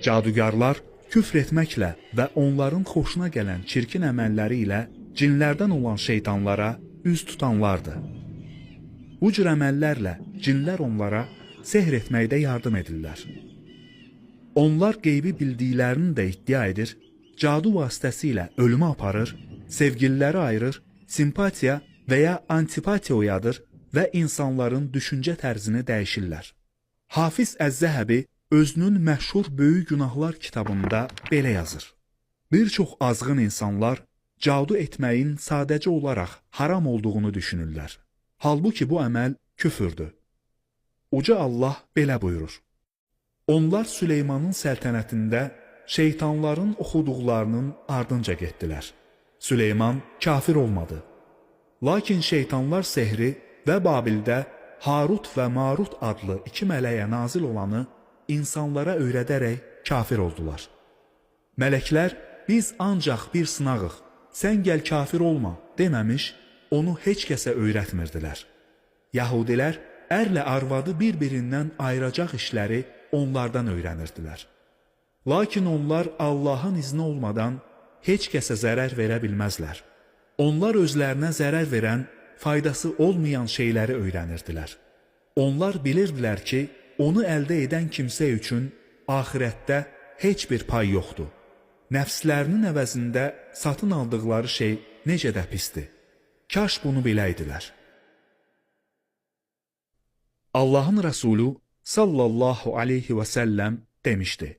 Cadugarlar küfr etməklə və onların xoşuna gələn çirkin əməlləri ilə cinlərdən olan şeytanlara üz tutanlardır. Bu cür əməllərlə cinlər onlara sehr etməkdə yardım edirlər. Onlar qeybi bildiklərini də iddia edir, cadu vasitəsilə ölümü aparır, sevgililəri ayırır, simpatiya və ya antipatiya oyadır və insanların düşüncə tərzini dəyişirlər. Hafiz Əz-Zəhəbi özünün məşhur Böyük Günahlar kitabında belə yazır. Bir çox azğın insanlar cadu etməyin sadəcə olaraq haram olduğunu düşünürlər. Halbuki bu əməl küfürdür. Uca Allah belə buyurur. Onlar Süleymanın səltənətində şeytanların oxuduqlarının ardınca getdilər. Süleyman kafir olmadı. Lakin şeytanlar sehri və Babildə Harut və Marut adlı iki mələyə nazil olanı insanlara öyrədərək kafir oldular. Mələklər, biz ancaq bir sınağıq, sən gəl kafir olma deməmiş, onu heç kəsə öyrətmirdilər. Yahudilər ərlə arvadı bir-birindən ayıracaq işləri onlardan öyrənirdilər. Lakin onlar Allahın izni olmadan heç kəsə zərər verə bilməzlər. Onlar özlərinə zərər verən, faydası olmayan şeyləri öyrənirdilər. Onlar bilirdilər ki, onu əldə edən kimsə üçün axirətdə heç bir pay yoxdur. Nəfslərinin əvəzində satın aldıqları şey necə də pisdir. Kaş bunu biləydilər. Allahın Rəsulü sallallahu aleyhi və səlləm demişdi.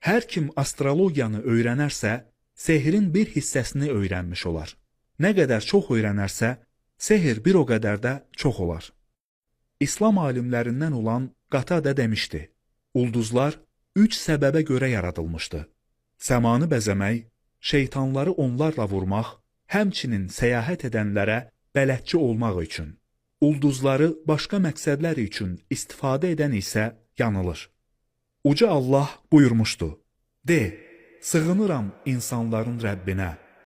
Hər kim astrologiyanı öyrənərsə, sehrin bir hissəsini öyrənmiş olar. Nə qədər çox öyrənərsə, sehr bir o qədər də çox olar. İslam alimlərindən olan Qatada demişdi. Ulduzlar 3 səbəbə görə yaradılmışdı. Səmanı bəzəmək, şeytanları onlarla vurmaq, həmçinin səyahət edənlərə bələdçi olmaq üçün. Ulduzları başqa məqsədlər üçün istifadə edən isə yanılır. Uca Allah buyurmuşdu. De, sığınıram insanların Rəbbinə.